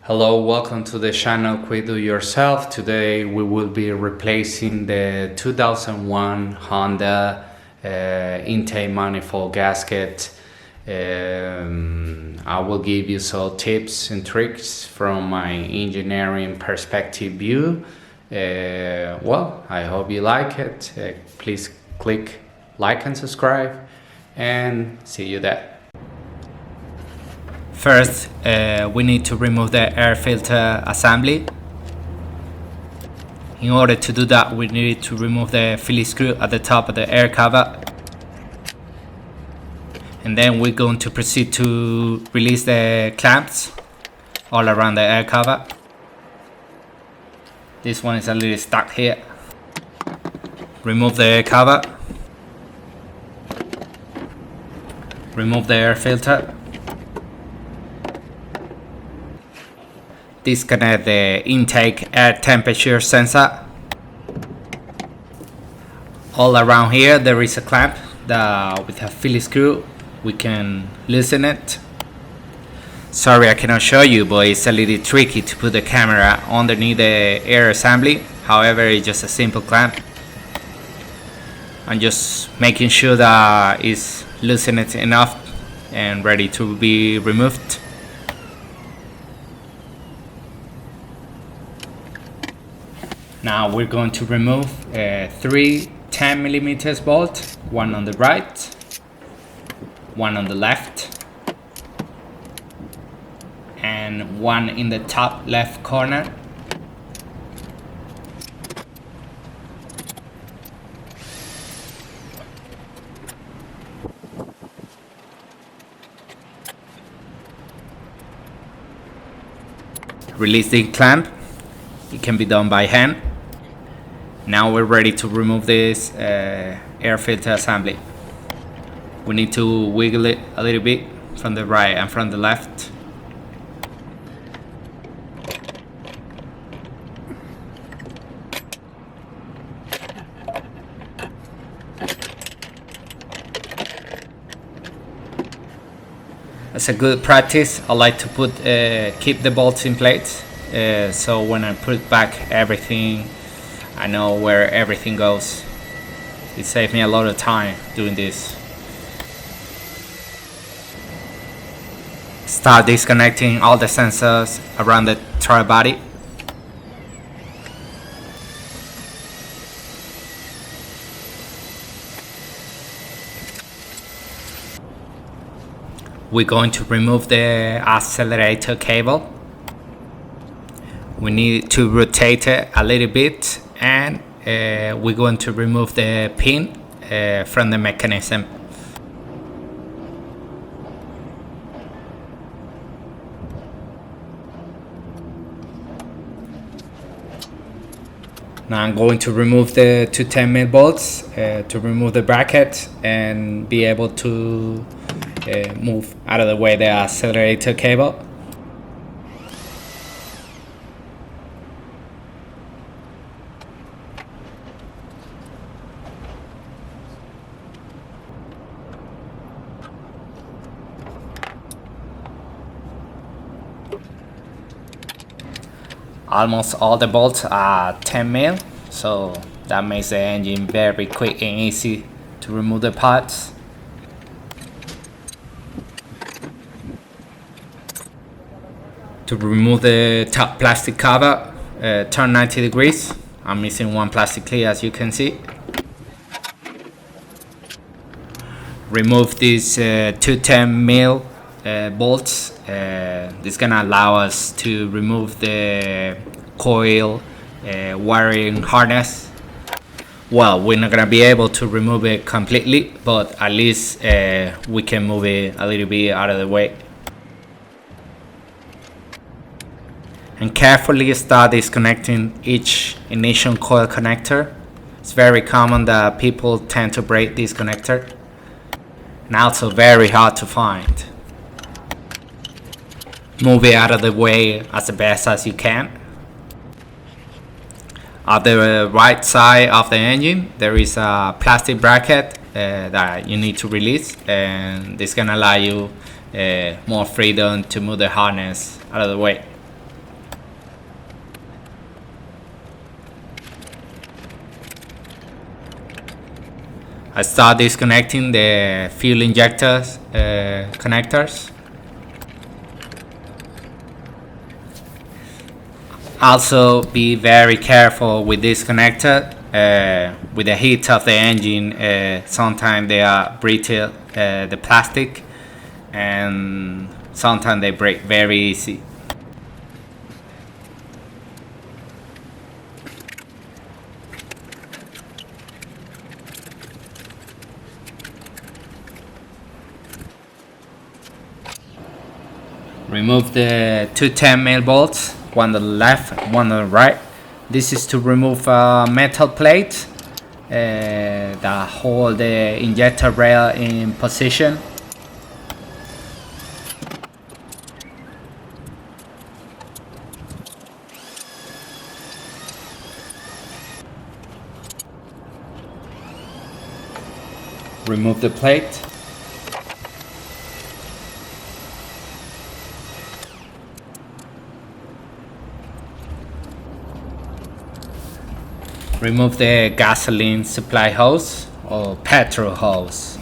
Hello, welcome to the channel Quick Do Yourself. Today we will be replacing the 2001 Honda Intake Manifold Gasket. I will give you some tips and tricks from my engineering perspective view. I hope you like it. Please click like and subscribe, and see you there. First, we need to remove the air filter assembly. In order to do that, we need to remove the Phillips screw at the top of the air cover. And then we're going to proceed to release the clamps all around the air cover. This one is a little stuck here. Remove the air cover. Remove the air filter. Disconnect the intake air temperature sensor. All around here there is a clamp that with a Phillips screw we can loosen it. Sorry I cannot show you, but it's a little tricky to put the camera underneath the air assembly. However, it's just a simple clamp. I'm just making sure that it's loosened enough and ready to be removed. Now we're going to remove 3 10mm bolts, one on the right, one on the left, and one in the top left corner. Release the clamp. It can be done by hand. Now we're ready to remove this air filter assembly. We need to wiggle it a little bit from the right and from the left. As a good practice, I like to keep the bolts in place, so when I put back everything, I know where everything goes. It saved me a lot of time doing this. Start disconnecting all the sensors around the throttle body. We're going to remove the accelerator cable. We need to rotate it a little bit, and we're going to remove the pin from the mechanism. Now I'm going to remove the 2 10mm bolts to remove the bracket and be able to move out of the way the accelerator cable. Almost all the bolts are 10mm, so that makes the engine very quick and easy to remove the parts. To remove the top plastic cover, turn 90 degrees. I'm missing one plastic cleat, as you can see. Remove these 2 10mm bolts. This is gonna allow us to remove the coil wiring harness. Well, we're not gonna be able to remove it completely, but at least we can move it a little bit out of the way. And carefully start disconnecting each ignition coil connector. It's very common that people tend to break this connector, and also very hard to find. Move it out of the way as best as you can. On the right side of the engine there is a plastic bracket that you need to release, and this can allow you more freedom to move the harness out of the way. I start disconnecting the fuel injectors connectors. Also be very careful with this connector. With the heat of the engine, sometimes they are brittle, the plastic, and sometimes they break very easy. Remove the two 10mm bolts, one on the left, one on the right. This is to remove a metal plate that hold the injector rail in position. Remove the plate. Remove the gasoline supply hose or petrol hose.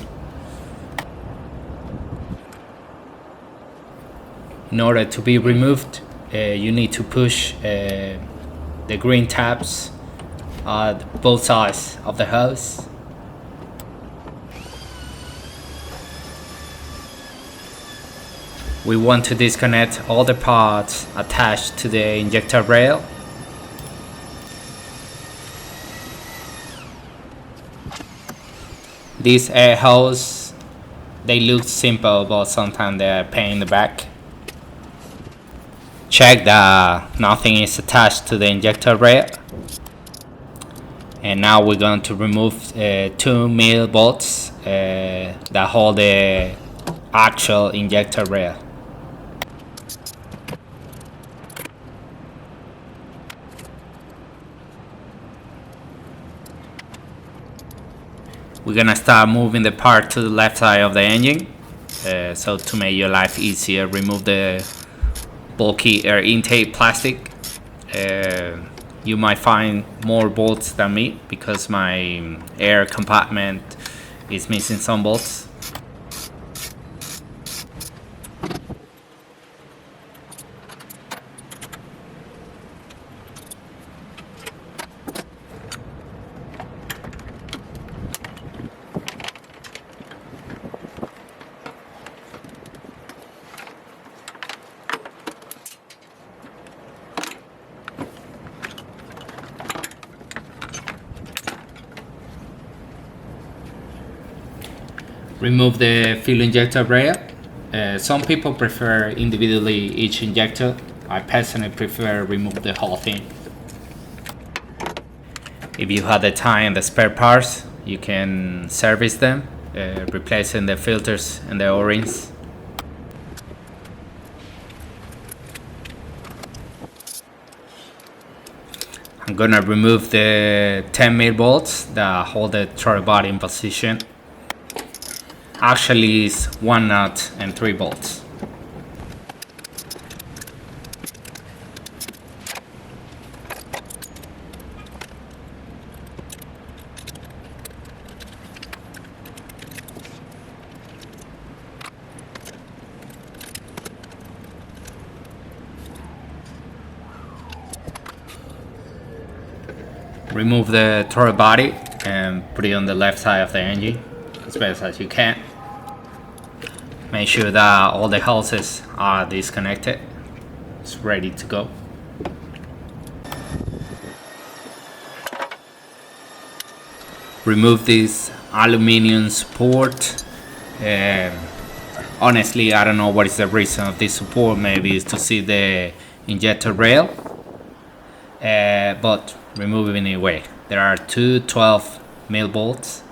In order to be removed, you need to push the green tabs at both sides of the hose. We want to disconnect all the parts attached to the injector rail. These air holes, they look simple, but sometimes they're a pain in the back. Check that nothing is attached to the injector rail. And now we're going to remove 2mm bolts that hold the actual injector rail. We're gonna start moving the part to the left side of the engine. So to make your life easier, remove the bulky air intake plastic. You might find more bolts than me because my air compartment is missing some bolts. Remove the fuel injector rail. Some people prefer individually each injector. I personally prefer remove the whole thing. If you have the time and the spare parts, you can service them, replacing the filters and the O-rings. I'm gonna remove the 10mm bolts that hold the throttle body in position. Actually, it's 1 nut and 3 bolts. Remove the throttle body and put it on the left side of the engine as best as you can. Make sure that all the hoses are disconnected. It's ready to go. Remove this aluminum support. Honestly, I don't know what is the reason of this support. Maybe it's to see the injector rail. But remove it anyway. There are two 12mm bolts.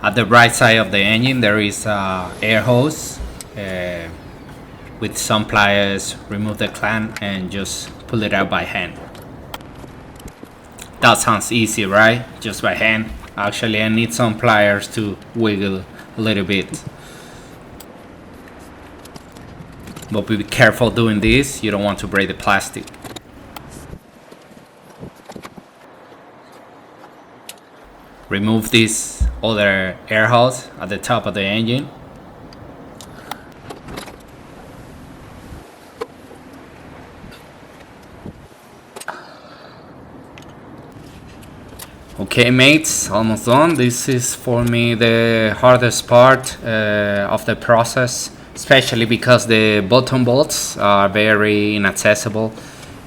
At the right side of the engine there is an air hose. With some pliers, remove the clamp and just pull it out by hand. That sounds easy, right? Just by hand. Actually, I need some pliers to wiggle a little bit. But be careful doing this, you don't want to break the plastic. Remove this other air hose at the top of the engine. Okay mates, almost done. This is for me the hardest part of the process, especially because the bottom bolts are very inaccessible.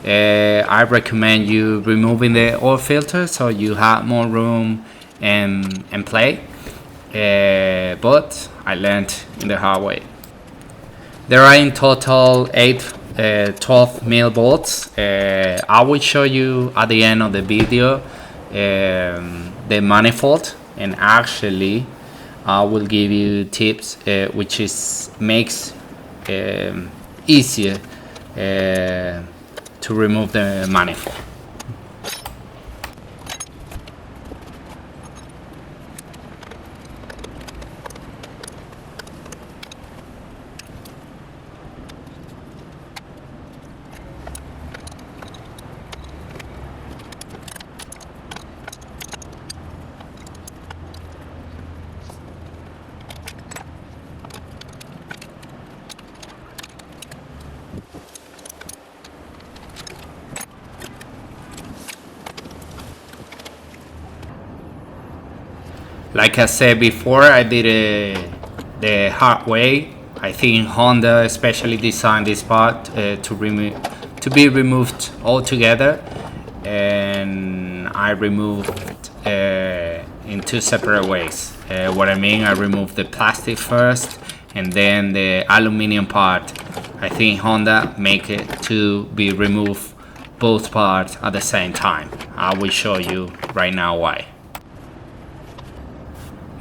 I recommend you removing the oil filter so you have more room and play, but I learned in the hard way. There are in total 12 mil bolts. I will show you at the end of the video the manifold, and actually I will give you tips which makes easier to remove the manifold. Like I said before, I did it the hard way. I think Honda especially designed this part to be removed altogether, and I removed in two separate ways. What I mean, I removed the plastic first and then the aluminum part. I think Honda make it to be removed both parts at the same time. I will show you right now why.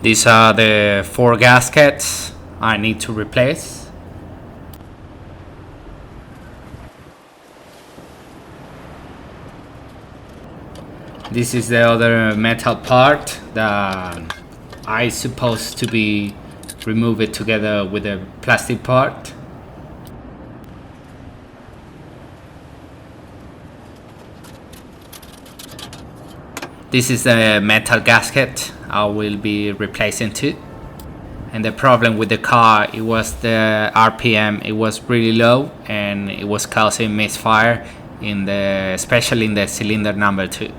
These are the 4 gaskets I need to replace. This is the other metal part that I supposed to be remove it together with the plastic part. This is the metal gasket I will be replacing too. And the problem with the car, it was the RPM, it was really low and it was causing misfire especially in the cylinder number 2.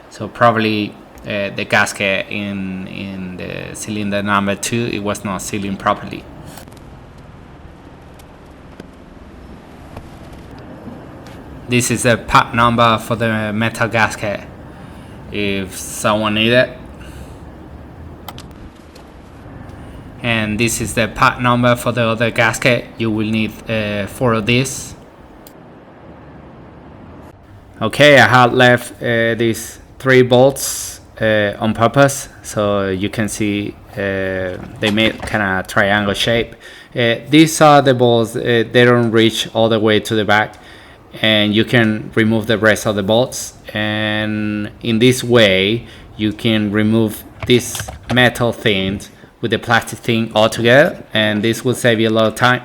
So probably the gasket in the cylinder number 2, it was not sealing properly. This is the part number for the metal gasket if someone need it. And this is the part number for the other gasket. You will need 4 of these. Okay, I had left these 3 bolts on purpose, so you can see they made kind of triangle shape. These are the bolts, they don't reach all the way to the back, and you can remove the rest of the bolts, and in this way you can remove this metal thing with the plastic thing altogether, and this will save you a lot of time.